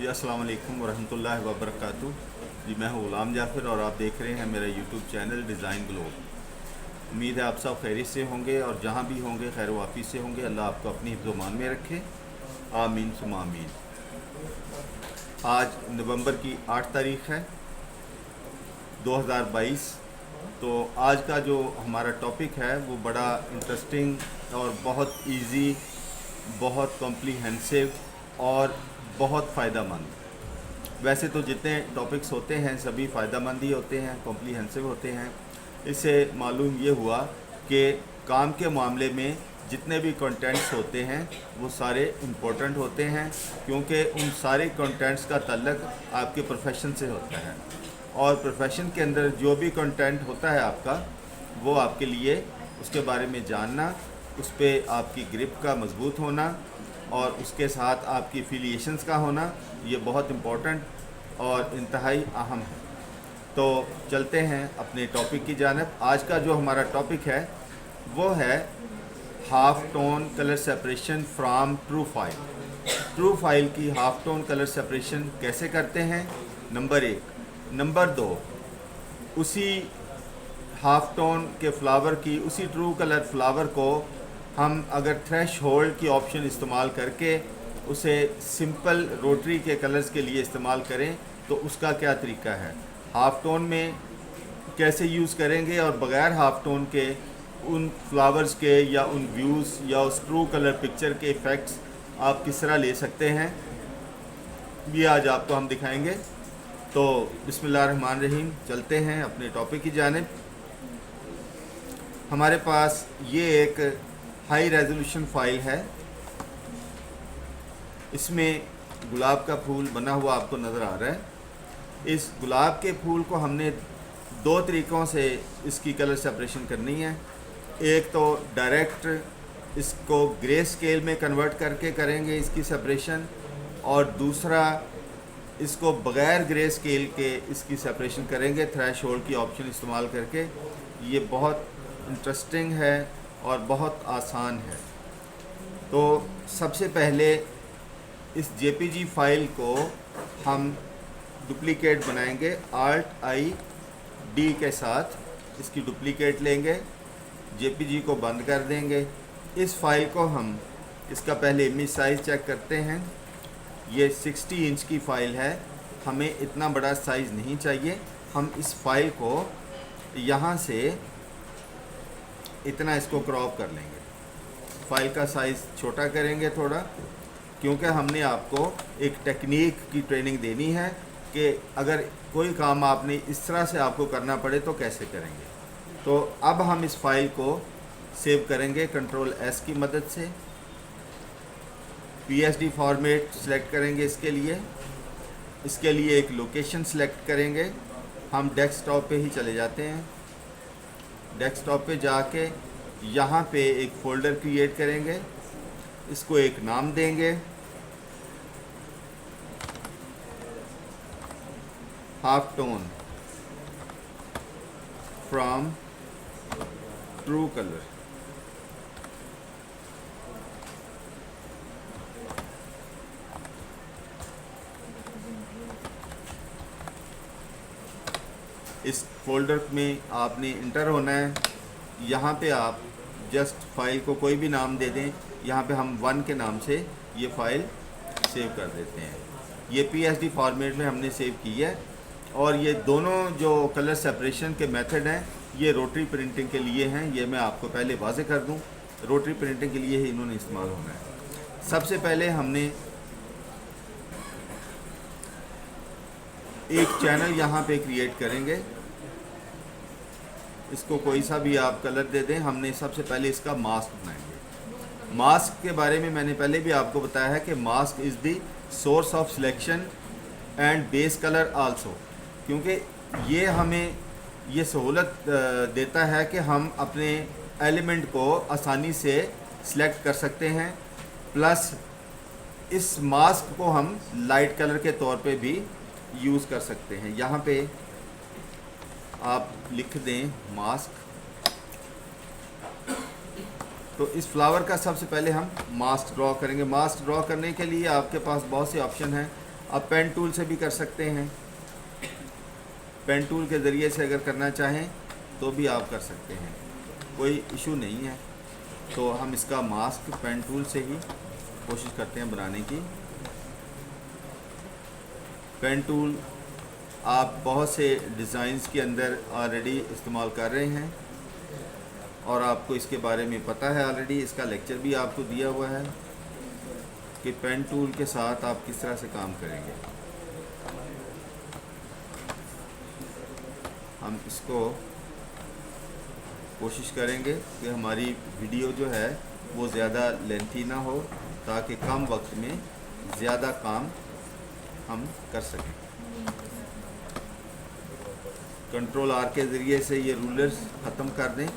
जी अस्सलाम वालेकुम वरहमतुल्लाहि वबरकातुहू। जी मैं हूँ ग़ुलाम जाफ़िर और आप देख रहे हैं मेरा यूट्यूब चैनल डिज़ाइन ग्लोब। उम्मीद है आप सब खैरियत से होंगे और जहाँ भी होंगे खैर वाफी से होंगे। अल्लाह आपको अपनी हिफ्ज़-ओ-मान में रखे, आमीन सुम्मा आमीन। आज नवंबर की 8 तारीख़ है 2022। तो आज का जो हमारा टॉपिक है वो बड़ा इंटरेस्टिंग और बहुत इजी, बहुत कॉम्प्रिहेंसिव और बहुत फ़ायदा मंद। वैसे तो जितने टॉपिक्स होते हैं सभी फ़ायदा मंद ही होते हैं, कॉम्प्रिहेंसिव होते हैं। इससे मालूम ये हुआ कि काम के मामले में जितने भी कंटेंट्स होते हैं वो सारे इम्पोर्टेंट होते हैं, क्योंकि उन सारे कंटेंट्स का ताल्लुक़ आपके प्रोफेशन से होता है। और प्रोफेशन के अंदर जो भी कंटेंट होता है आपका, वो आपके लिए उसके बारे में जानना, उस पर आपकी ग्रिप का मजबूत होना और उसके साथ आपकी एफिलिएशंस का होना, ये बहुत इम्पोर्टेंट और इंतहाई अहम है। तो चलते हैं अपने टॉपिक की जानिब। आज का जो हमारा टॉपिक है वो है half tone colour separation from true file. True file की हाफ टोन कलर सेपरेशन कैसे करते हैं, नंबर 1। नंबर 2, उसी हाफ टोन के फ्लावर की, उसी ट्रू कलर फ्लावर को हम अगर थ्रेश होल्ड की ऑप्शन इस्तेमाल करके उसे सिंपल रोटरी के कलर्स के लिए इस्तेमाल करें तो उसका क्या तरीका है, हाफ टोन में कैसे यूज़ करेंगे और बग़ैर हाफ टोन के उन फ्लावर्स के या उन व्यूज़ या उस ट्रू कलर पिक्चर के इफ़ेक्ट्स आप किस तरह ले सकते हैं, ये आज आपको हम दिखाएंगे। तो बिस्मिल्लाहिर्रहमानिर्रहीम, चलते हैं अपने टॉपिक की जानिब। हमारे पास ये एक हाई रेजोल्यूशन फ़ाइल है। इसमें गुलाब का फूल बना हुआ आपको नज़र आ रहा है। इस गुलाब के फूल को हमने दो तरीक़ों से इसकी कलर सेपरेशन करनी है। एक तो डायरेक्ट इसको ग्रे स्केल में कन्वर्ट करके करेंगे इसकी सेपरेशन, और दूसरा इसको बग़ैर ग्रे स्केल के इसकी सेपरेशन करेंगे थ्रेश होल्ड की ऑप्शन इस्तेमाल करके। ये बहुत इंटरेस्टिंग है और बहुत आसान है। तो सबसे पहले इस जेपीजी फ़ाइल को हम डुप्लीकेट बनाएंगे। Alt+I+D के साथ इसकी डुप्लीकेट लेंगे, जेपीजी को बंद कर देंगे। इस फ़ाइल को हम इसका पहले इमेज साइज़ चेक करते हैं। ये 60 इंच की फ़ाइल है, हमें इतना बड़ा साइज़ नहीं चाहिए। हम इस फ़ाइल को यहाँ से इतना इसको क्रॉप कर लेंगे। फ़ाइल का साइज़ छोटा करेंगे थोड़ा, क्योंकि हमने आपको एक टेक्निक की ट्रेनिंग देनी है कि अगर कोई काम आपने इस तरह से आपको करना पड़े तो कैसे करेंगे। तो अब हम इस फ़ाइल को सेव करेंगे Ctrl+S की मदद से। PSD फॉर्मेट सेलेक्ट करेंगे इसके लिए एक लोकेशन सेलेक्ट करेंगे। हम डेस्कटॉप पे ही चले जाते हैं। डेस्कटॉप पे जाके यहाँ पे एक फ़ोल्डर क्रिएट करेंगे, इसको एक नाम देंगे, half tone from true colour. इस फोल्डर में आपने इंटर होना है। यहाँ पे आप जस्ट फाइल को कोई भी नाम दे दें। यहाँ पे हम 1 के नाम से ये फ़ाइल सेव कर देते हैं। ये PSD फॉर्मेट में हमने सेव की है। और ये दोनों जो कलर सेपरेशन के मेथड हैं ये रोटरी प्रिंटिंग के लिए हैं। ये मैं आपको पहले वाज़ेह कर दूं, रोटरी प्रिंटिंग के लिए ही इन्होंने इस्तेमाल होना है। सबसे पहले हमने एक चैनल यहाँ पे क्रिएट करेंगे। इसको कोई सा भी आप कलर दे दें। हमने सबसे पहले इसका मास्क बनाएंगे। मास्क के बारे में मैंने पहले भी आपको बताया है कि mask is the source of selection and base colour also, क्योंकि ये हमें ये सहूलत देता है कि हम अपने एलिमेंट को आसानी से सिलेक्ट कर सकते हैं। प्लस इस मास्क को हम लाइट कलर के तौर पे भी यूज़ कर सकते हैं। यहाँ पे आप लिख दें मास्क। तो इस फ्लावर का सबसे पहले हम मास्क ड्रॉ करेंगे। मास्क ड्रॉ करने के लिए आपके पास बहुत से ऑप्शन हैं। आप पेन टूल से भी कर सकते हैं, पेन टूल के ज़रिए से अगर करना चाहें तो भी आप कर सकते हैं, कोई इशू नहीं है। तो हम इसका मास्क पेन टूल से ही कोशिश करते हैं बनाने की। पेन टूल आप बहुत से डिज़ाइंस के अंदर ऑलरेडी इस्तेमाल कर रहे हैं और आपको इसके बारे में पता है ऑलरेडी, इसका लेक्चर भी आपको दिया हुआ है कि पेन टूल के साथ आप किस तरह से काम करेंगे। हम इसको कोशिश करेंगे कि हमारी वीडियो जो है वो ज़्यादा लेंथी ना हो, ताकि कम वक्त में ज़्यादा काम हम कर सकें। कंट्रोल आर के ज़रिए से ये रूलर्स ख़त्म कर दें,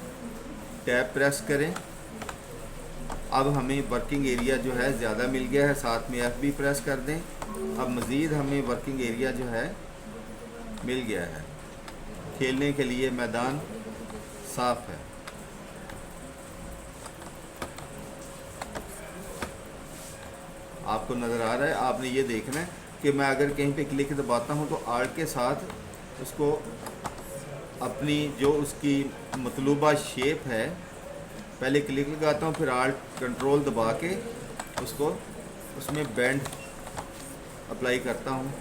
टैब प्रेस करें। अब हमें वर्किंग एरिया जो है ज़्यादा मिल गया है, साथ में एफ भी प्रेस कर दें। अब मज़ीद हमें वर्किंग एरिया जो है मिल गया है, खेलने के लिए मैदान साफ है। आपको नज़र आ रहा है, आपने ये देखना है कि मैं अगर कहीं पे क्लिक दबाता हूँ तो आर्ट के साथ उसको अपनी जो उसकी मतलूबा शेप है, पहले क्लिक लगाता हूँ, फिर आर्ट कंट्रोल दबा के उसको उसमें बैंड अप्लाई करता हूँ।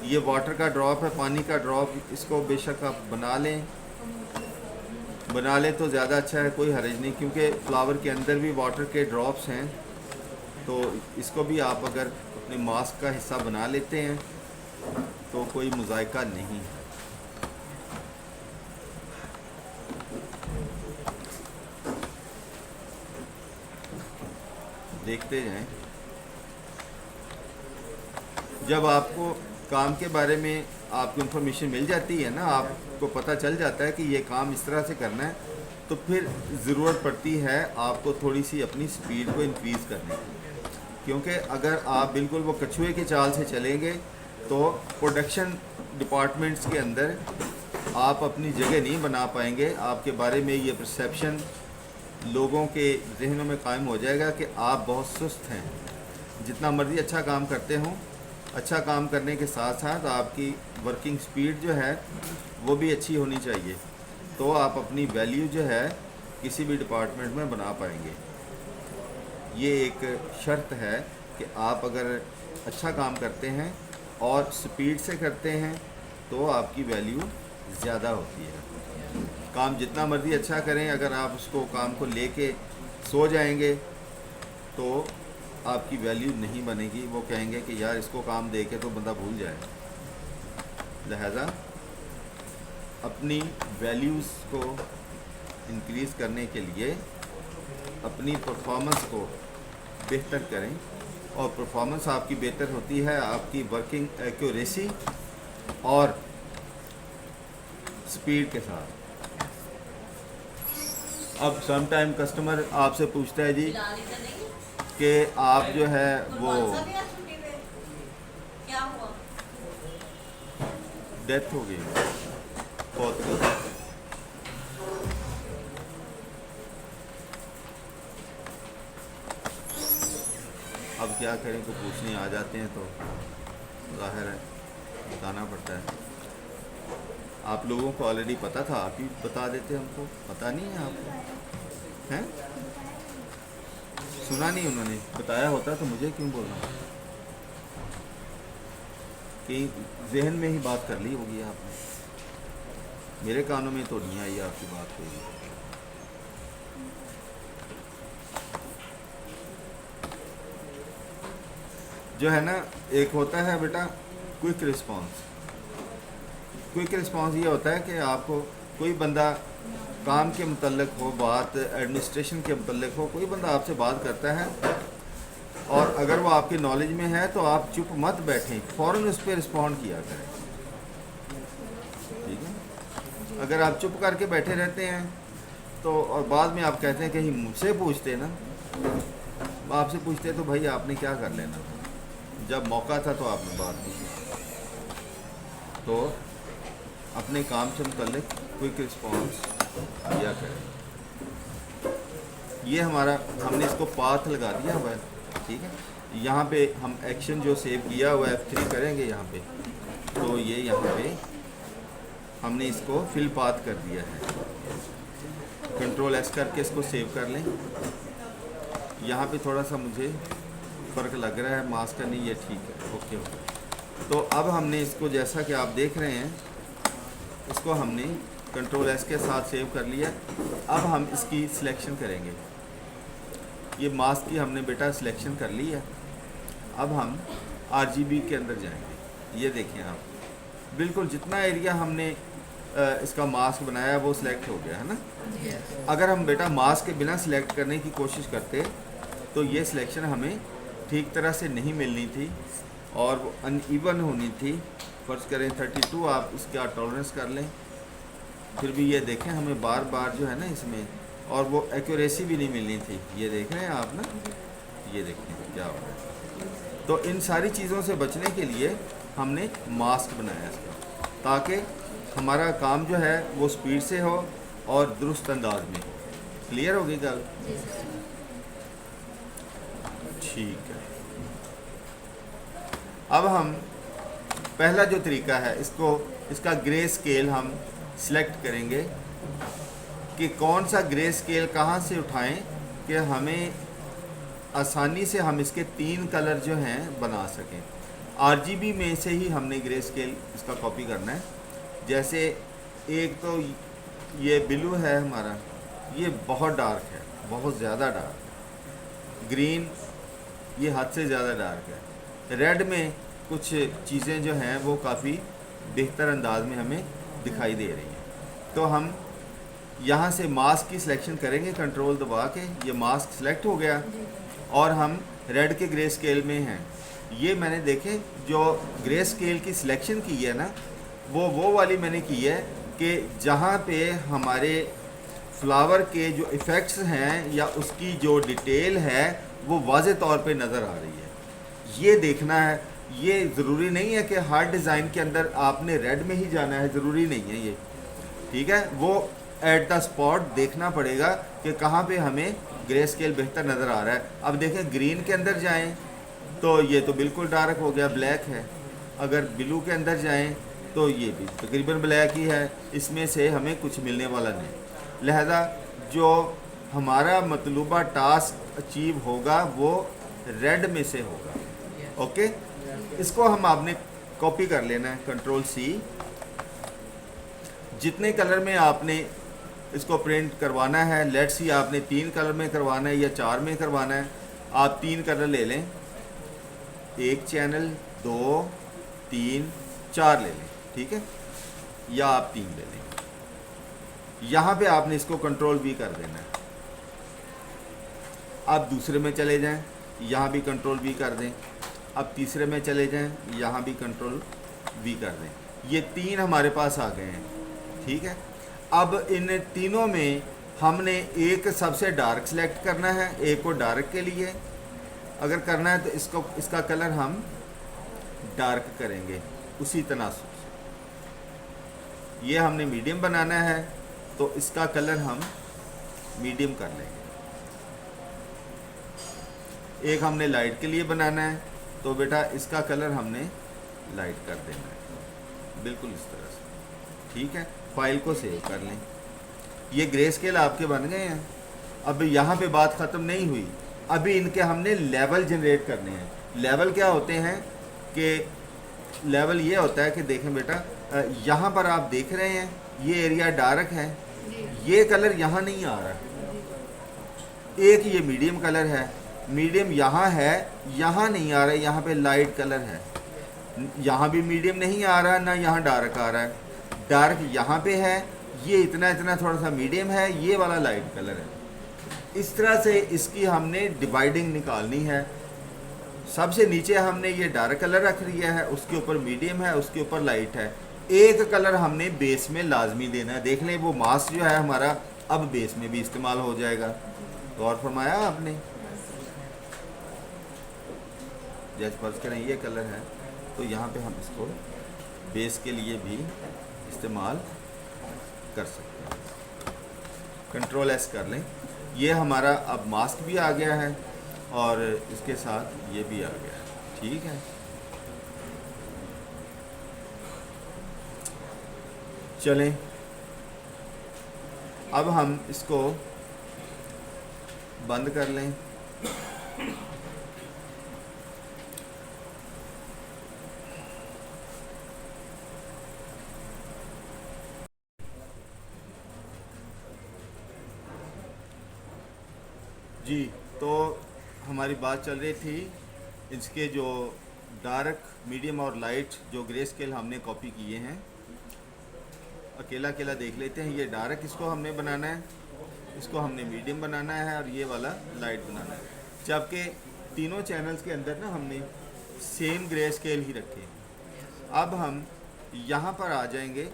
ये वाटर का ड्रॉप है, पानी का ड्रॉप, इसको बेशक आप बना लें तो ज़्यादा अच्छा है, कोई हर्ज नहीं, क्योंकि फ्लावर के अंदर भी वाटर के ड्रॉप्स हैं। तो इसको भी आप अगर अपने मास्क का हिस्सा बना लेते हैं तो कोई मुज़ायका नहीं है। देखते जाएं। जब आपको काम के बारे में आपको इन्फॉर्मेशन मिल जाती है ना, आपको पता चल जाता है कि ये काम इस तरह से करना है, तो फिर ज़रूरत पड़ती है आपको थोड़ी सी अपनी स्पीड को इंक्रीज़ करने की। क्योंकि अगर आप बिल्कुल वो कछुए की चाल से चलेंगे तो प्रोडक्शन डिपार्टमेंट्स के अंदर आप अपनी जगह नहीं बना पाएंगे। आपके बारे में ये परसेप्शन लोगों के जहनों में कायम हो जाएगा कि आप बहुत सुस्त हैं। जितना मर्ज़ी अच्छा काम करते हों, अच्छा काम करने के साथ साथ आपकी वर्किंग स्पीड जो है वो भी अच्छी होनी चाहिए, तो आप अपनी वैल्यू जो है किसी भी डिपार्टमेंट में बना पाएंगे। ये एक शर्त है कि आप अगर अच्छा काम करते हैं और स्पीड से करते हैं तो आपकी वैल्यू ज़्यादा होती है। काम जितना मर्ज़ी अच्छा करें, अगर आप उसको काम को लेके सो जाएंगे तो आपकी वैल्यू नहीं बनेगी। वो कहेंगे कि यार इसको काम दे के तो बंदा भूल जाए। लिहाजा अपनी वैल्यूज़ को इंक्रीज़ करने के लिए अपनी परफॉर्मेंस को बेहतर करें, और परफॉर्मेंस आपकी बेहतर होती है आपकी वर्किंग एक्यूरेसी और स्पीड के साथ। अब सम टाइम कस्टमर आपसे पूछता है जी कि आप जो है वो डेथ हो गई बहुत। अब क्या करें, तो पूछने आ जाते हैं तो ज़ाहिर है बताना पड़ता है। आप लोगों को ऑलरेडी पता था, आप ही बता देते, हमको पता नहीं है। आपको हैं सुना नहीं, उन्होंने बताया होता तो मुझे क्यों बोलना, कि जहन में ही बात कर ली होगी आपने, मेरे कानों में तो नहीं आई आपकी बात कोई। जो है ना, एक होता है बेटा क्विक रिस्पांस। क्विक रिस्पांस ये होता है कि आपको कोई बंदा काम के मुतल्लिक हो, बात एडमिनिस्ट्रेशन के मुतल्लिक हो, कोई बंदा आपसे बात करता है और अगर वो आपकी नॉलेज में है तो आप चुप मत बैठें, फ़ौरन उस पर रिस्पॉन्ड किया करें। ठीक है, अगर आप चुप करके बैठे रहते हैं तो और बाद में आप कहते हैं कहीं मुझसे पूछते ना, आपसे पूछते तो भाई आपने क्या कर लेना था, जब मौका था तो आपने बात नहीं की। तो अपने काम से मुतल्लिक क्विक रिस्पॉन्स दिया करें। ये हमारा, हमने इसको पाथ लगा दिया हुआ है। ठीक है, यहाँ पे हम एक्शन जो सेव किया हुआ F3 करेंगे यहाँ पे, तो ये यहाँ पे हमने इसको फिल पाथ कर दिया है। कंट्रोल S करके इसको सेव कर लें। यहाँ पे थोड़ा सा मुझे फ़र्क लग रहा है, मास्क का नहीं, ये ठीक है, ओके ओके। तो अब हमने इसको, जैसा कि आप देख रहे हैं, इसको हमने कंट्रोल S के साथ सेव कर लिया। अब हम इसकी सिलेक्शन करेंगे। ये मास्क की हमने बेटा सिलेक्शन कर ली है। अब हम RGB के अंदर जाएंगे। ये देखें आप, बिल्कुल जितना एरिया हमने इसका मास्क बनाया वो सिलेक्ट हो गया है ना। अगर हम बेटा मास्क के बिना सिलेक्ट करने की कोशिश करते तो ये सिलेक्शन हमें ठीक तरह से नहीं मिलनी थी और वो अनइवन होनी थी। फर्ज करें 32 आप इसका टॉलरेंस कर लें, फिर भी ये देखें हमें बार बार जो है ना इसमें, और वो एक्यूरेसी भी नहीं मिलनी थी। ये देख रहे हैं आप ना, ये देखें क्या हो रहा है। तो इन सारी चीज़ों से बचने के लिए हमने मास्क बनाया इसका, ताकि हमारा काम जो है वो स्पीड से हो और दुरुस्त अंदाज में। क्लियर होगी गल? ठीक है। अब हम पहला जो तरीका है, इसका ग्रे स्केल हम सिलेक्ट करेंगे कि कौन सा ग्रे स्केल कहाँ से उठाएं कि हमें आसानी से हम इसके 3 कलर जो हैं बना सकें। RGB में से ही हमने ग्रे स्केल इसका कॉपी करना है। जैसे एक तो ये ब्लू है हमारा, ये बहुत डार्क है, बहुत ज़्यादा डार्क। ग्रीन ये हद से ज़्यादा डार्क है। रेड में कुछ चीज़ें जो हैं वो काफ़ी बेहतर अंदाज में हमें दिखाई दे रही हैं। तो हम यहाँ से मास्क की सिलेक्शन करेंगे, कंट्रोल दबा के। ये मास्क सिलेक्ट हो गया और हम रेड के ग्रे स्केल में हैं। ये मैंने देखें जो ग्रे स्केल की सिलेक्शन की है ना, वो वाली मैंने की है कि जहाँ पे हमारे फ्लावर के जो इफ़ेक्ट्स हैं या उसकी जो डिटेल है वो वाज़े तौर पे नज़र आ रही है। ये देखना है। ये ज़रूरी नहीं है कि हर डिज़ाइन के अंदर आपने रेड में ही जाना है, ज़रूरी नहीं है ये, ठीक है। वो एट द स्पॉट देखना पड़ेगा कि कहाँ पे हमें ग्रे स्केल बेहतर नज़र आ रहा है। अब देखें ग्रीन के अंदर जाएं तो ये तो बिल्कुल डार्क हो गया, ब्लैक है। अगर ब्लू के अंदर जाएं तो ये भी तकरीबन ब्लैक ही है, इसमें से हमें कुछ मिलने वाला नहीं। लिहाजा जो हमारा मतलूबा टास्क अचीव होगा वो रेड में से होगा। ओके, इसको हम आपने कॉपी कर लेना है, कंट्रोल C। जितने कलर में आपने इसको प्रिंट करवाना है, लेट्स सी आपने 3 कलर में करवाना है या 4 में करवाना है, आप 3 कलर ले लें। 1 चैनल, 2, 3, 4 ले लें, ठीक है, या आप 3 ले लें। यहाँ पे आपने इसको कंट्रोल V कर देना है। आप दूसरे में चले जाएं, यहाँ भी कंट्रोल V कर दें। अब तीसरे में चले जाएं, यहाँ भी कंट्रोल V कर दें। ये 3 हमारे पास आ गए हैं, ठीक है। अब इन तीनों में हमने एक सबसे डार्क सेलेक्ट करना है, एक को डार्क के लिए अगर करना है तो इसका कलर हम डार्क करेंगे उसी तनासुब से। ये हमने मीडियम बनाना है तो इसका कलर हम मीडियम कर लेंगे। एक हमने लाइट के लिए बनाना है तो बेटा इसका कलर हमने लाइट कर देना है, बिल्कुल इस तरह से, ठीक है। फाइल को सेव कर लें। ये ग्रे स्केल आपके बन गए हैं। अब यहाँ पे बात ख़त्म नहीं हुई, अभी इनके हमने लेवल जनरेट करने हैं। लेवल क्या होते हैं कि लेवल ये होता है कि देखें बेटा, यहाँ पर आप देख रहे हैं ये एरिया डार्क है, ये कलर यहाँ नहीं आ रहा। एक ये मीडियम कलर है, मीडियम यहाँ है, यहाँ नहीं आ रहा है, यहाँ पे लाइट कलर है। यहाँ भी मीडियम नहीं आ रहा, ना यहाँ डार्क आ रहा है। डार्क यहाँ पे है, ये इतना इतना थोड़ा सा मीडियम है, ये वाला लाइट कलर है। इस तरह से इसकी हमने डिवाइडिंग निकालनी है। सबसे नीचे हमने ये डार्क कलर रख लिया है, उसके ऊपर मीडियम है, उसके ऊपर लाइट है। एक कलर हमने बेस में लाजमी देना है। देख लें वो मास्क जो है हमारा अब बेस में भी इस्तेमाल हो जाएगा। गौर फरमाया आपने? जैसे फर्ज करें ये कलर है तो यहाँ पे हम इसको बेस के लिए भी इस्तेमाल कर सकते हैं। कंट्रोल S कर लें। ये हमारा अब मास्क भी आ गया है और इसके साथ ये भी आ गया। ठीक है, चलें अब हम इसको बंद कर लें। जी, तो हमारी बात चल रही थी इसके जो डार्क, मीडियम और लाइट जो ग्रे स्केल हमने कॉपी किए हैं। अकेला अकेला देख लेते हैं। ये डार्क इसको हमने बनाना है, इसको हमने मीडियम बनाना है और ये वाला लाइट बनाना है। जबकि तीनों चैनल्स के अंदर ना हमने सेम ग्रे स्केल ही रखे हैं। अब हम यहाँ पर आ जाएंगे,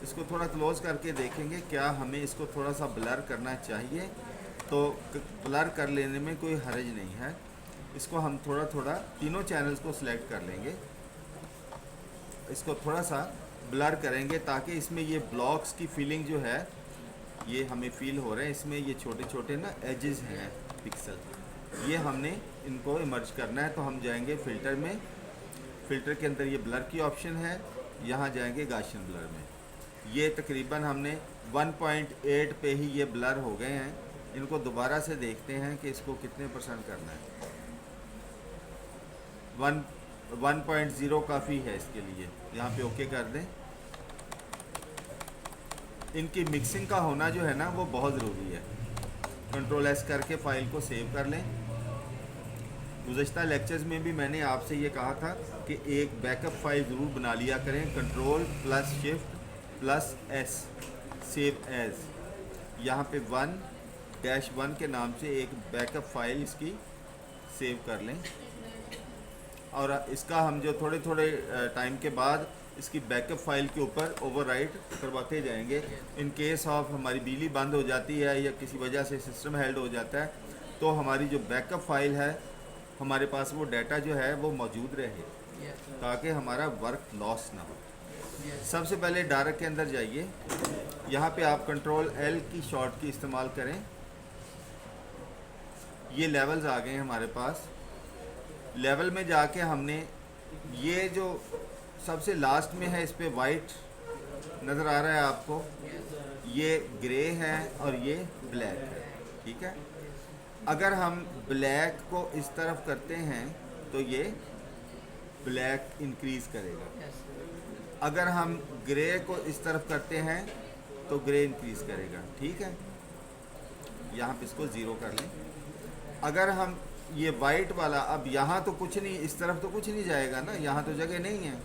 इसको थोड़ा क्लोज करके देखेंगे क्या हमें इसको थोड़ा सा ब्लर करना चाहिए, तो ब्लर कर लेने में कोई हर्ज नहीं है। इसको हम थोड़ा थोड़ा तीनों चैनल्स को सिलेक्ट कर लेंगे, इसको थोड़ा सा ब्लर करेंगे ताकि इसमें ये ब्लॉक्स की फीलिंग जो है ये हमें फील हो रहे हैं। इसमें ये छोटे छोटे ना एजेस हैं पिक्सल, ये हमने इनको इमर्ज करना है। तो हम जाएंगे फ़िल्टर में, फ़िल्टर के अंदर ये ब्लर की ऑप्शन है, यहाँ जाएंगे गाशियन ब्लर में। ये तकरीबन हमने 1.8 पे ही ये ब्लर हो गए हैं। इनको दोबारा से देखते हैं कि इसको कितने % करना है। 1.0 काफ़ी है इसके लिए, यहाँ पे ओके कर दें। इनकी मिक्सिंग का होना जो है ना वो बहुत ज़रूरी है। Ctrl+S करके फ़ाइल को सेव कर लें। गुज़श्ता लेक्चर्स में भी मैंने आपसे ये कहा था कि एक बैकअप फ़ाइल ज़रूर बना लिया करें। Ctrl+Shift+S सेव एज़, यहाँ पे 1-1 के नाम से एक बैकअप फ़ाइल इसकी सेव कर लें। और इसका हम जो थोड़े थोड़े टाइम के बाद इसकी बैकअप फ़ाइल के ऊपर ओवरराइट करवाते जाएंगे। इन केस ऑफ हमारी बिजली बंद हो जाती है या किसी वजह से सिस्टम हेल्ड हो जाता है, तो हमारी जो बैकअप फ़ाइल है हमारे पास वो डाटा जो है वो मौजूद रहे, ताकि हमारा वर्क लॉस ना हो। सबसे पहले डार्क के अंदर जाइए, यहाँ पे आप Ctrl+L की शॉर्ट की इस्तेमाल करें। ये लेवल्स आ गए हैं हमारे पास। लेवल में जाके हमने ये जो सबसे लास्ट में है इस पर वाइट नज़र आ रहा है आपको, ये ग्रे है और ये ब्लैक है। ठीक है, अगर हम ब्लैक को इस तरफ करते हैं तो ये ब्लैक इंक्रीज़ करेगा। अगर हम ग्रे को इस तरफ करते हैं तो ग्रे इंक्रीज़ करेगा। ठीक है, यहाँ पे इसको 0 कर लें। अगर हम ये वाइट वाला, अब यहाँ तो कुछ नहीं, इस तरफ तो कुछ नहीं जाएगा ना, यहाँ तो जगह नहीं है,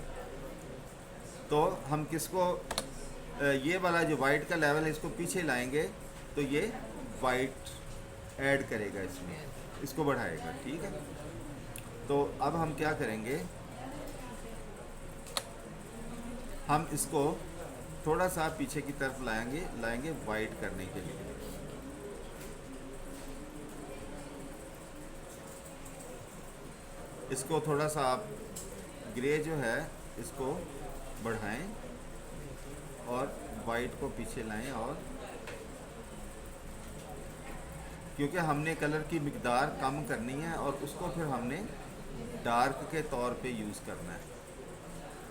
तो हम किसको ये वाला जो वाइट का लेवल है इसको पीछे लाएंगे तो ये वाइट ऐड करेगा इसमें, इसको बढ़ाएगा। ठीक है, तो अब हम क्या करेंगे, हम इसको थोड़ा सा पीछे की तरफ लाएंगे वाइट करने के लिए। इसको थोड़ा सा आप ग्रे जो है इसको बढ़ाएं और वाइट को पीछे लाएं, और क्योंकि हमने कलर की मिकदार कम करनी है और उसको फिर हमने डार्क के तौर पे यूज़ करना है।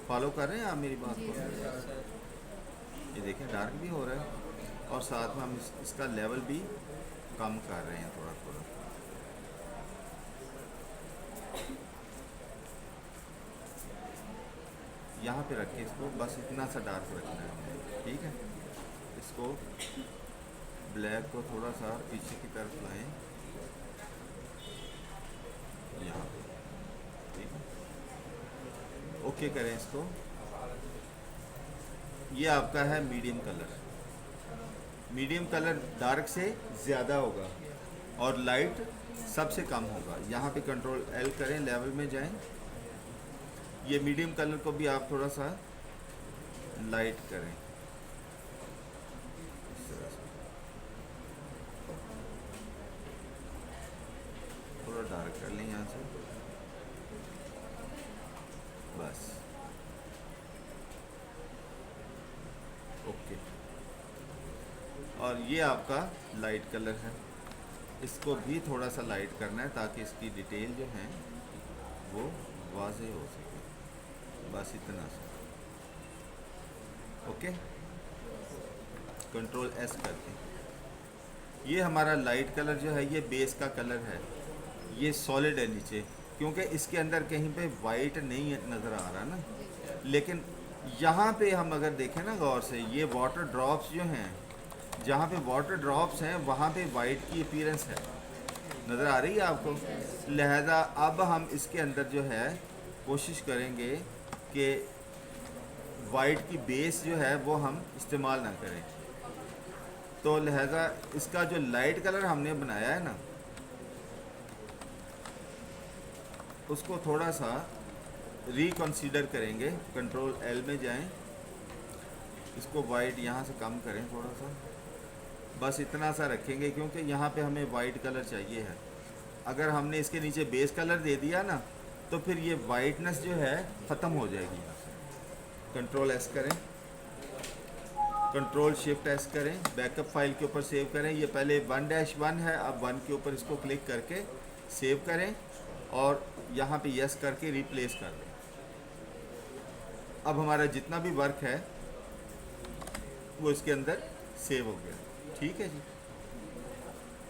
फॉलो कर रहे हैं आप मेरी बात को? ये देखें डार्क भी हो रहा है और साथ में हम इसका लेवल भी कम कर रहे हैं थोड़ा थोड़ा। यहाँ पे रखें इसको, बस इतना सा डार्क रखना है हमने। ठीक है, इसको ब्लैक को थोड़ा सा पीछे की तरफ लाएं यहाँ पे। ठीक है, ओके करें इसको। ये आपका है medium colour. Medium colour dark से ज़्यादा होगा और लाइट सबसे कम होगा। यहाँ पे Ctrl+L करें, लेवल में जाएं। ये मीडियम कलर को भी आप थोड़ा सा लाइट करें, इस तरह से थोड़ा डार्क कर लें यहाँ से, बस ओके। और ये आपका लाइट कलर है। इसको भी थोड़ा सा लाइट करना है ताकि इसकी डिटेल जो है वो वाज़ेह हो सके, बस इतना सा। ओके, कंट्रोल एस करके ये हमारा लाइट कलर जो है ये बेस का कलर है, ये सॉलिड है नीचे, क्योंकि इसके अंदर कहीं पे वाइट नहीं नज़र आ रहा ना। लेकिन यहाँ पे हम अगर देखें ना गौर से, ये वाटर ड्रॉप्स जो हैं, जहाँ पे वाटर ड्रॉप्स हैं वहाँ पे वाइट की अपीयरेंस है, नज़र आ रही है आपको। लिहाजा अब हम इसके अंदर जो है कोशिश करेंगे कि वाइट की बेस जो है वो हम इस्तेमाल ना करें। तो लिहाजा इसका जो लाइट कलर हमने बनाया है ना, उसको थोड़ा सा रिकंसीडर करेंगे। कंट्रोल एल में जाएं, इसको वाइट यहाँ से कम करें थोड़ा सा, बस इतना सा रखेंगे क्योंकि यहाँ पे हमें वाइट कलर चाहिए है। अगर हमने इसके नीचे बेस कलर दे दिया ना तो फिर ये वाइटनेस जो है ख़त्म हो जाएगी। कंट्रोल एस करें, कंट्रोल शिफ्ट एस करें, बैकअप फाइल के ऊपर सेव करें। ये पहले 1-1 है, अब 1 के ऊपर इसको क्लिक करके सेव करें और यहाँ पे यस करके रिप्लेस कर दें। अब हमारा जितना भी वर्क है वो इसके अंदर सेव हो गया। ठीक है जी,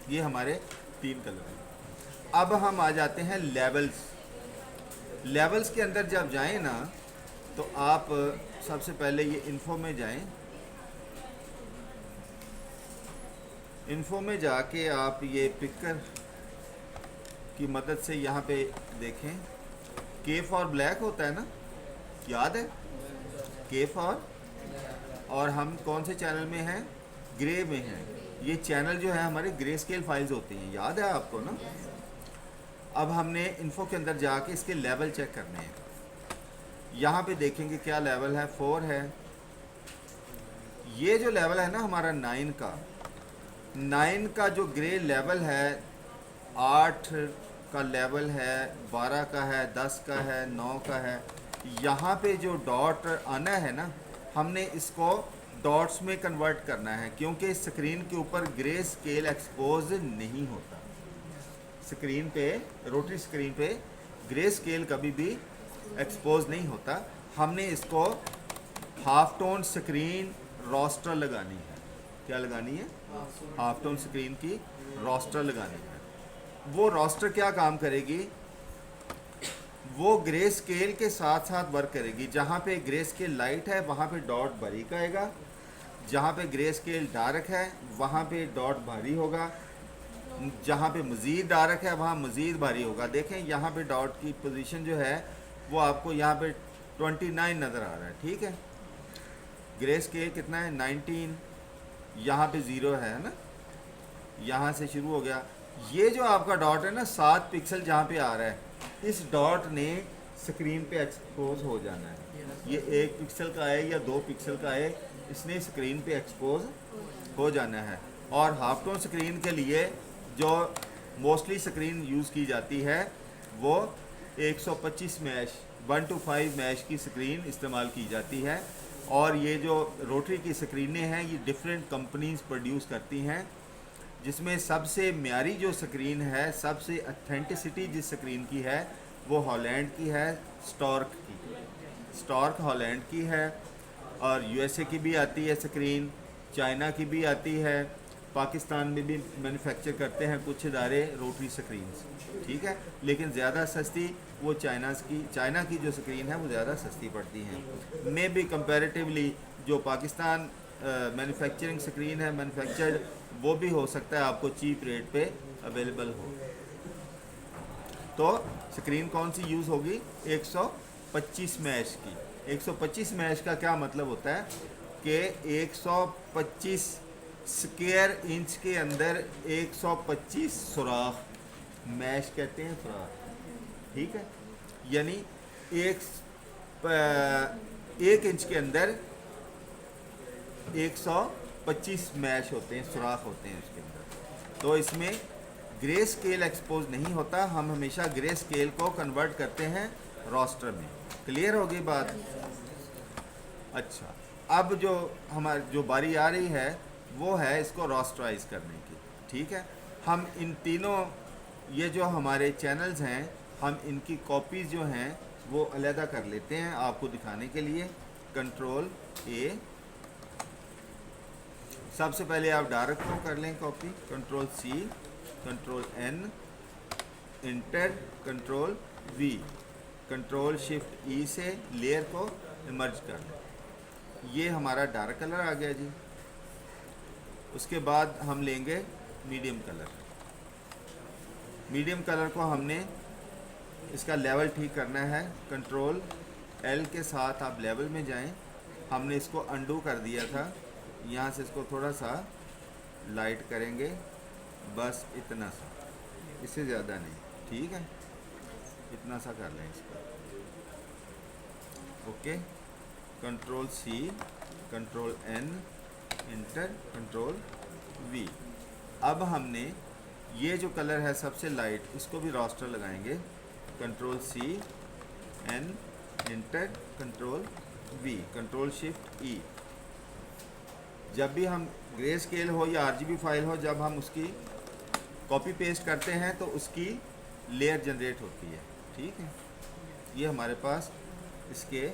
ये हमारे 3 कलर हैं। अब हम आ जाते हैं लेवल्स। लेवल्स के अंदर जब जाएं ना तो आप सबसे पहले ये इन्फो में जाएं। इन्फो में जाके आप ये पिकर की मदद से यहाँ पे देखें, के फॉर ब्लैक होता है ना, याद है के फॉर, और हम कौन से चैनल में हैं, ग्रे में हैं। ये चैनल जो है हमारे ग्रे स्केल फाइल्स होती हैं, याद है आपको ना। अब हमने इन्फो के अंदर जाके इसके लेवल चेक करने हैं। यहाँ पे देखेंगे क्या लेवल है, 4 है। ये जो लेवल है ना हमारा 9 का जो ग्रे लेवल है, 8 का लेवल है, 12 का है, 10 का है, 9 का है। यहाँ पे जो डॉट आना है ना, हमने इसको डॉट्स में कन्वर्ट करना है क्योंकि स्क्रीन के ऊपर ग्रे स्केल एक्सपोज नहीं होता। स्क्रीन पे, रोटरी स्क्रीन पे ग्रे स्केल कभी भी एक्सपोज नहीं होता। हमने इसको हाफ टोन स्क्रीन रोस्टर लगानी है। क्या लगानी है? हाफ टोन स्क्रीन की रोस्टर लगानी है। वो रोस्टर क्या काम करेगी, वो ग्रे स्केल के साथ साथ वर्क करेगी। जहाँ पे ग्रे स्केल लाइट है वहाँ पे डॉट बारीक आएगा, जहाँ पे ग्रे स्केल डार्क है वहाँ पे डॉट भारी होगा, जहाँ पे मज़ीद डार्क है वहाँ मज़ीद भारी होगा। देखें यहाँ पे डॉट की पोजीशन जो है वो आपको यहाँ पे 29 नज़र आ रहा है। ठीक है, ग्रे स्केल कितना है, 19, यहाँ पे 0 है ना, यहाँ से शुरू हो गया। ये जो आपका डॉट है ना 7 पिक्सल जहाँ पे आ रहा है, इस डॉट ने स्क्रीन पे एक्सपोज हो जाना है। ये 1 पिक्सल का है या 2 पिक्सल का है, इसने स्क्रीन पे एक्सपोज हो जाना है। और हाफ टोन स्क्रीन के लिए जो मोस्टली स्क्रीन यूज़ की जाती है वो 125 मैश 1:5 मैश की स्क्रीन इस्तेमाल की जाती है। और ये जो रोटरी की स्क्रीनें हैं ये डिफरेंट कंपनीज प्रोड्यूस करती हैं, जिसमें सबसे म्यारी जो स्क्रीन है, सबसे अथेंटिसिटी जिस स्क्रीन की है वो हॉलैंड की है, स्टॉर्क की। स्टॉर्क हॉलैंड की है और यूएसए की भी आती है स्क्रीन, चाइना की भी आती है, पाकिस्तान में भी मैन्युफैक्चर करते हैं कुछ इदारे रोटरी स्क्रीन्स। ठीक है, लेकिन ज़्यादा सस्ती वो चाइना की जो स्क्रीन है वो ज़्यादा सस्ती पड़ती हैं। मे बी कंपैरेटिवली जो पाकिस्तान मैन्युफैक्चरिंग स्क्रीन है मैन्युफैक्चर्ड, वो भी हो सकता है आपको चीप रेट पे अवेलेबल हो। तो स्क्रीन कौन सी यूज़ होगी, 125 मैश की। 125 मैश का क्या मतलब होता है कि 125 स्क्वायर इंच के अंदर 125 सुराख, मैश कहते हैं सुराख। ठीक है, यानी एक इंच के अंदर 125 मैश होते हैं, सुराख होते हैं उसके अंदर। तो इसमें ग्रे स्केल एक्सपोज नहीं होता, हम हमेशा ग्रे स्केल को कन्वर्ट करते हैं रोस्टर में। क्लियर होगी बात? अच्छा, अब जो हमारी जो बारी आ रही है वो है इसको रोस्टराइज करने की। ठीक है, हम इन तीनों ये जो हमारे चैनल्स हैं हम इनकी कॉपीज़ जो हैं वो अलहदा कर लेते हैं आपको दिखाने के लिए। कंट्रोल ए, सबसे पहले आप डायरेक्ट को कर लें copy, control C, control N, enter, control V, control shift E से लेयर को इमर्ज कर लें। ये हमारा डार्क कलर आ गया जी। उसके बाद हम लेंगे मीडियम कलर। मीडियम कलर को हमने इसका लेवल ठीक करना है। कंट्रोल एल के साथ आप लेवल में जाएं। हमने इसको अंडू कर दिया था, यहाँ से इसको थोड़ा सा लाइट करेंगे, बस इतना सा, इससे ज़्यादा नहीं, ठीक है, इतना सा कर लें इसको। Okay, control C, control N, enter, control V. अब हमने ये जो कलर है सबसे लाइट, इसको भी रास्टर लगाएंगे। Control C, N, enter, control V, control shift E. जब भी हम ग्रे स्केल हो या आरजीबी फाइल हो, जब हम उसकी कॉपी पेस्ट करते हैं तो उसकी लेयर जनरेट होती है, ठीक है। ये हमारे पास इसके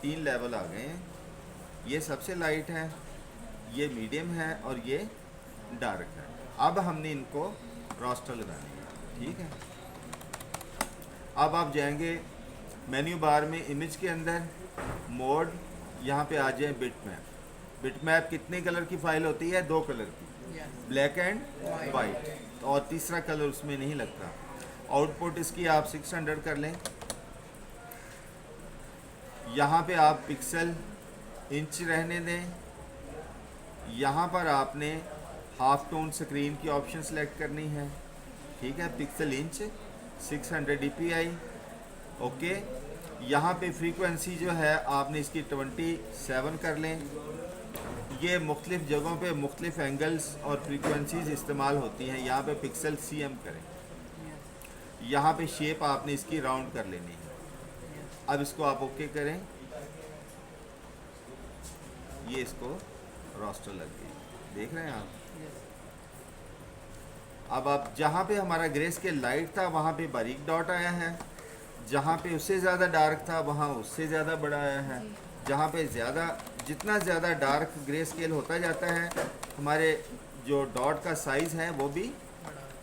3 लेवल आ गए हैं। ये सबसे लाइट है, ये मीडियम है और ये डार्क है। अब हमने इनको रास्टर लगाने हैं, ठीक है। अब आप जाएंगे मेन्यू बार में इमेज के अंदर, मोड, यहाँ पे आ जाए बिट मैप। बिट मैप कितने कलर की फाइल होती है? 2 कलर की, ब्लैक एंड वाइट, और तीसरा कलर उसमें नहीं लगता। आउटपुट इसकी आप 600 कर लें। यहाँ पे आप पिक्सल इंच रहने दें। यहाँ पर आपने हाफ टोन स्क्रीन की ऑप्शन सेलेक्ट करनी है, ठीक है। Pixel inch 600 dpi, okay. यहाँ पे फ्रीक्वेंसी जो है आपने इसकी 27 कर लें। ये मुख्तलिफ़ जगहों पे मुख्तलिफ़ एंगल्स और फ्रीक्वेंसीज इस्तेमाल होती हैं। यहाँ पे पिक्सल cm करें। यहाँ पे शेप आपने इसकी राउंड कर लेनी है। अब इसको आप ओके करें। ये इसको रास्टर लग गई, देख रहे हैं आप। अब आप जहाँ पे हमारा ग्रे स्केल लाइट था वहाँ पे बारीक डॉट आया है, जहाँ पे उससे ज़्यादा डार्क था वहाँ उससे ज़्यादा बड़ा आया है। जहाँ पे जितना ज़्यादा डार्क ग्रे स्केल होता जाता है, हमारे जो डॉट का साइज़ है वो भी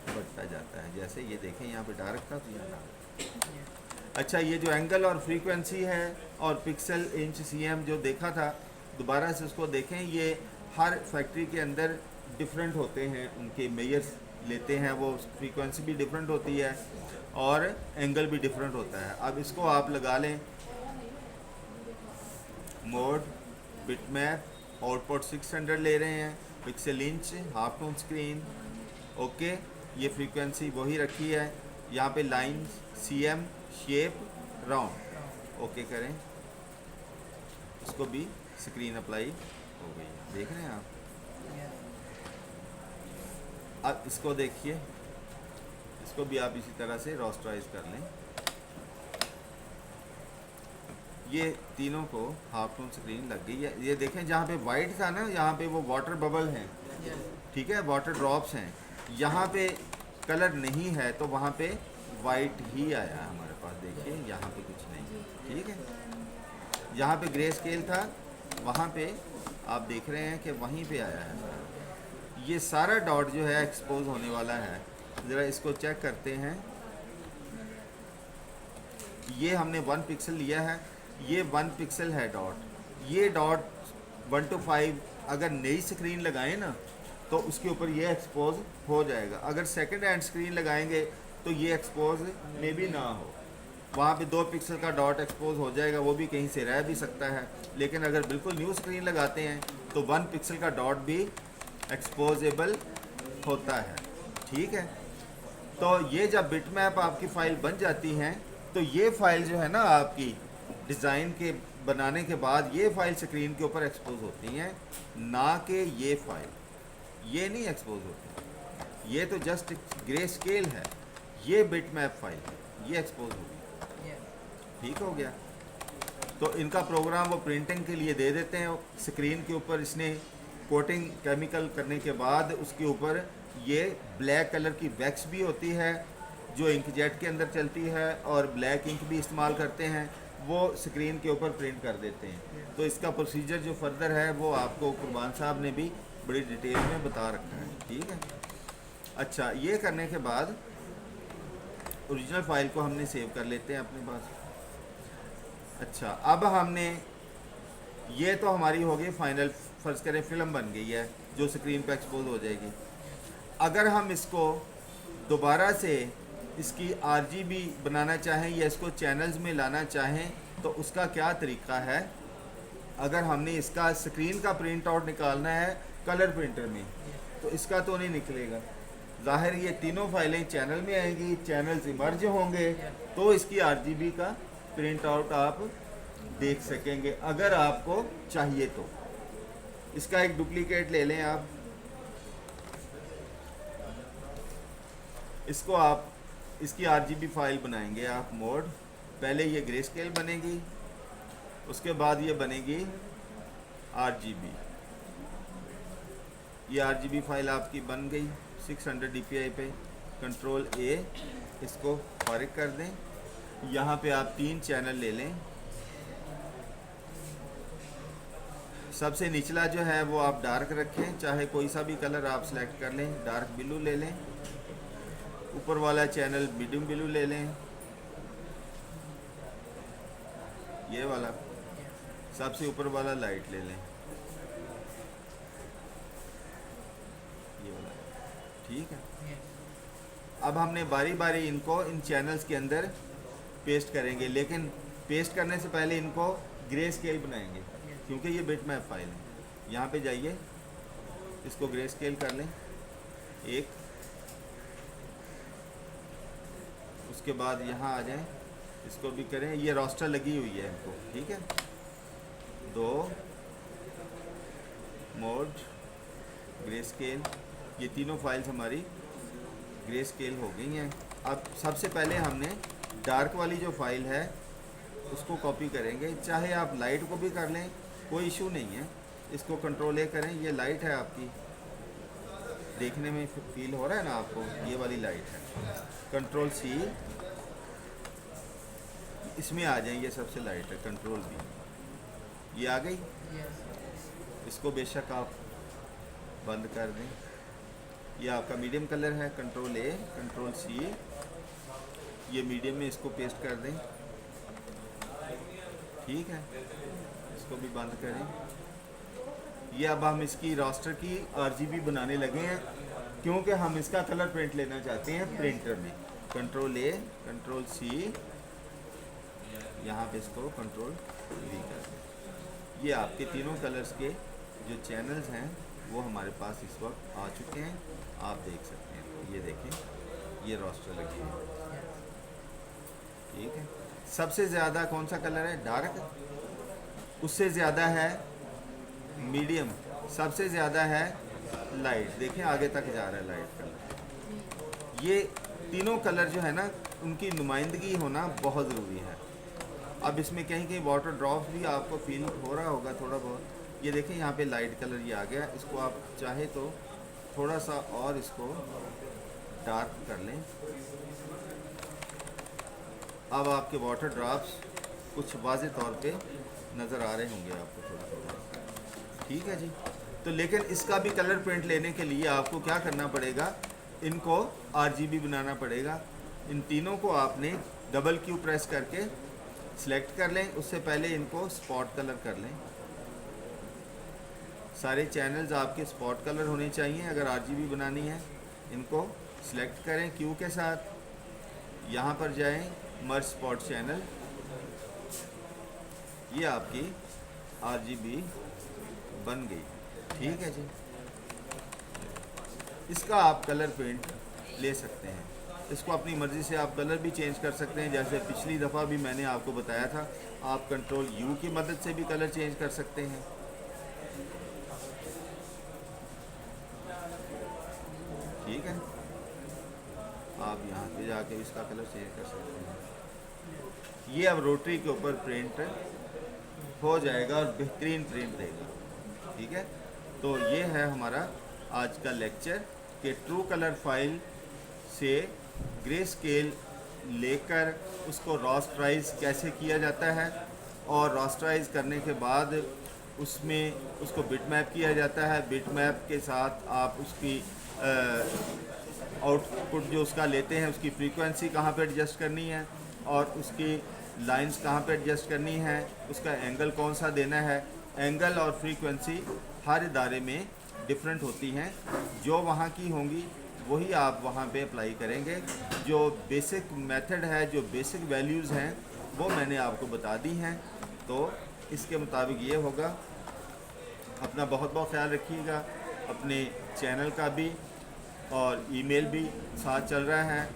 बढ़ता जाता है। जैसे ये देखें, यहाँ पे डार्क था तो यहाँ डार्क। अच्छा, ये जो एंगल और फ्रीक्वेंसी है और पिक्सल इंच cm जो देखा था, दोबारा से उसको देखें। ये हर फैक्ट्री के अंदर डिफरेंट होते हैं, उनके मेजर्स लेते हैं, वो फ्रीक्वेंसी भी डिफरेंट होती है और एंगल भी डिफरेंट होता है। अब इसको आप लगा लें, मोड, बिटमैप, आउटपुट 600 ले रहे हैं, pixel inch, half tone screen, okay. ये फ्रीक्वेंसी वही रखी है। यहाँ पे line cm, shape, round, okay करें। इसको भी स्क्रीन अप्लाई हो गई, देख रहे हैं आप। अब इसको देखिए, इसको भी आप इसी तरह से रास्टराइज कर लें। ये तीनों को हाफ टोन स्क्रीन लग गई है। ये देखें, जहाँ पे वाइट था ना, यहाँ पे वो वाटर बबल हैं, ठीक है, वाटर ड्रॉप्स हैं। यहाँ पे कलर नहीं है तो वहाँ पे वाइट ही आया है हमारे पास। देखिए यहाँ पे कुछ नहीं, ठीक है। यहाँ पे ग्रे स्केल था, वहाँ पे आप देख रहे हैं कि वहीं पे आया है। ये सारा डॉट जो है एक्सपोज होने वाला है। ज़रा इसको चेक करते हैं। ये हमने 1 पिक्सल लिया है, ये 1 पिक्सल है डॉट। ये डॉट 1 to 5 अगर नई स्क्रीन लगाएं ना तो उसके ऊपर ये एक्सपोज हो जाएगा। अगर सेकंड हैंड स्क्रीन लगाएंगे तो ये एक्सपोज में भी ना हो, वहाँ पे 2 पिक्सल का डॉट एक्सपोज हो जाएगा, वो भी कहीं से रह भी सकता है। लेकिन अगर बिल्कुल न्यू स्क्रीन लगाते हैं तो 1 पिक्सल का डॉट भी एक्सपोजेबल होता है, ठीक है। तो ये जब बिटमैप आपकी फ़ाइल बन जाती हैं तो ये फ़ाइल जो है ना आपकी डिज़ाइन के बनाने के बाद, ये फ़ाइल स्क्रीन के ऊपर एक्सपोज होती हैं, ना कि ये फ़ाइल। ये नहीं एक्सपोज होती, ये तो जस्ट ग्रे स्केल है। ये बिटमैप फाइल है, ये एक्सपोज होगी, ठीक हो गया। तो इनका प्रोग्राम वो प्रिंटिंग के लिए दे देते हैं। स्क्रीन के ऊपर इसने कोटिंग केमिकल करने के बाद उसके ऊपर ये ब्लैक कलर की वैक्स भी होती है जो इंकजेट के अंदर चलती है, और ब्लैक इंक भी इस्तेमाल करते हैं, वो स्क्रीन के ऊपर प्रिंट कर देते हैं। तो इसका प्रोसीजर जो फर्दर है वो आपको कुर्बान साहब ने भी बड़ी डिटेल में बता रखा है, ठीक है। अच्छा, ये करने के बाद ओरिजिनल फाइल को हमने सेव कर लेते हैं अपने पास। अच्छा, अब हमने, ये तो हमारी हो गई फाइनल, फर्ज करें फिल्म बन गई है जो स्क्रीन पर एक्सपोज हो जाएगी। अगर हम इसको दोबारा से इसकी आरजीबी बनाना चाहें या इसको चैनल्स में लाना चाहें तो उसका क्या तरीका है। अगर हमने इसका स्क्रीन का प्रिंट आउट निकालना है कलर प्रिंटर में तो इसका तो नहीं निकलेगा, ज़ाहिर ये तीनों फाइलें चैनल में आएंगी, चैनल्स इमर्ज होंगे, तो इसकी आरजीबी का प्रिंट आउट आप देख सकेंगे अगर आपको चाहिए तो। इसका एक डुप्लीकेट ले लें आप, इसको आप इसकी आरजीबी फाइल बनाएंगे आप मोड। पहले ये ग्रे स्केल बनेगी, उसके बाद ये बनेगी आरजीबी। ये आरजीबी फाइल आपकी बन गई 600 dpi पे। कंट्रोल ए, इसको फारिग कर दें। यहाँ पे आप 3 चैनल ले लें। सबसे निचला जो है वो आप डार्क रखें, चाहे कोई सा भी कलर आप सेलेक्ट कर लें, डार्क ब्लू ले लें। ऊपर वाला चैनल मीडियम ब्लू ले लें, ये वाला। सबसे ऊपर वाला लाइट ले लें, ये वाला, ठीक है। अब हमने बारी बारी इनको इन चैनल्स के अंदर पेस्ट करेंगे, लेकिन पेस्ट करने से पहले इनको ग्रे स्केल बनाएंगे क्योंकि ये बिटमैप फाइल है। यहाँ पे जाइए, इसको ग्रे स्केल कर लें एक, उसके बाद यहाँ आ जाएं, इसको भी करें। ये रोस्टर लगी हुई है इनको, ठीक है। 2 मोड ग्रे स्केल, ये तीनों फाइल्स हमारी ग्रे स्केल हो गई हैं। अब सबसे पहले हमने डार्क वाली जो फाइल है उसको कॉपी करेंगे, चाहे आप लाइट को भी कर लें, कोई इशू नहीं है। इसको कंट्रोल ए करें, ये लाइट है आपकी, देखने में फील हो रहा है ना आपको, ये वाली लाइट है। कंट्रोल सी, इसमें आ जाएंगे, सबसे लाइट है। कंट्रोल बी, ये आ गई। इसको बेशक आप बंद कर दें। ये आपका मीडियम कलर है। कंट्रोल ए, कंट्रोल सी, ये मीडियम में इसको पेस्ट कर दें, ठीक है। इसको भी बंद करें। ये अब हम इसकी रास्टर की आरजीबी बनाने लगे हैं क्योंकि हम इसका कलर प्रिंट लेना चाहते हैं प्रिंटर में। कंट्रोल ए, कंट्रोल सी, यहाँ पे इसको कंट्रोल वी कर दें। ये आपके तीनों कलर्स के जो चैनल्स हैं वो हमारे पास इस वक्त आ चुके हैं, आप देख सकते हैं। ये देखें, ये रोस्टर लगी है, ठीक है। सबसे ज़्यादा कौन सा कलर है? डार्क, उससे ज़्यादा है मीडियम, सबसे ज़्यादा है लाइट। देखें आगे तक जा रहा है लाइट कलर। ये तीनों कलर जो है ना, उनकी नुमाइंदगी होना बहुत ज़रूरी है। अब इसमें कहीं कहीं वाटर ड्रॉप्स भी आपको फील हो रहा होगा थोड़ा बहुत। ये देखें यहाँ पे लाइट कलर ये आ गया। इसको आप चाहे तो थोड़ा सा और इसको डार्क कर लें। अब आपके वाटर ड्रॉप्स कुछ वाज़े तौर पे नज़र आ रहे होंगे आपको थोड़ा थोड़ा, ठीक है जी। तो लेकिन इसका भी कलर प्रिंट लेने के लिए आपको क्या करना पड़ेगा, इनको आरजीबी बनाना पड़ेगा। इन तीनों को आपने डबल क्यू प्रेस करके सिलेक्ट कर लें। उससे पहले इनको स्पॉट कलर कर लें। सारे चैनल्स आपके स्पॉट कलर होने चाहिए अगर आरजीबी बनानी है। इनको सिलेक्ट करें क्यू के साथ, यहाँ पर जाएं, मर्ज स्पॉट चैनल, ये आपकी आरजीबी बन गई, ठीक है जी। इसका आप कलर प्रिंट ले सकते हैं। इसको अपनी मर्ज़ी से आप कलर भी चेंज कर सकते हैं, जैसे पिछली दफ़ा भी मैंने आपको बताया था। आप कंट्रोल यू की मदद से भी कलर चेंज कर सकते हैं, ठीक है। आप यहाँ पे जाके इसका कलर चेंज कर सकते हैं। ये अब रोटरी के ऊपर प्रिंट हो जाएगा और बेहतरीन प्रिंट देगा, ठीक है। तो ये है हमारा आज का लेक्चर कि ट्रू कलर फाइल से ग्रे स्केल लेकर उसको रास्टराइज कैसे किया जाता है, और रास्टराइज करने के बाद उसमें उसको बिटमैप किया जाता है। बिटमैप के साथ आप उसकी आउटपुट जो उसका लेते हैं उसकी फ्रीक्वेंसी कहाँ पे एडजस्ट करनी है, और उसकी लाइंस कहाँ पे एडजस्ट करनी है, उसका एंगल कौन सा देना है। एंगल और फ्रीक्वेंसी हर इदारे में डिफरेंट होती हैं, जो वहाँ की होंगी वही आप वहाँ पे अप्लाई करेंगे। जो बेसिक मेथड है, जो बेसिक वैल्यूज़ हैं वो मैंने आपको बता दी हैं, तो इसके मुताबिक ये होगा। अपना बहुत बहुत ख्याल रखिएगा, अपने चैनल का भी और ईमेल भी साथ चल रहा है।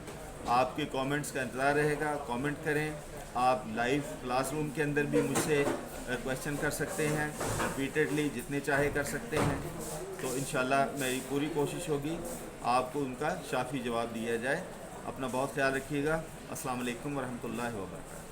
आपके कमेंट्स का इंतज़ार रहेगा, कमेंट करें। आप लाइव क्लासरूम के अंदर भी मुझसे क्वेश्चन कर सकते हैं, रिपीटेडली जितने चाहे कर सकते हैं। तो इंशाल्लाह मेरी पूरी कोशिश होगी आपको उनका शाफी जवाब दिया जाए। अपना बहुत ख्याल रखिएगा। अस्सलाम वालेकुम वरहमतुल्लाहि वबरकातुहू।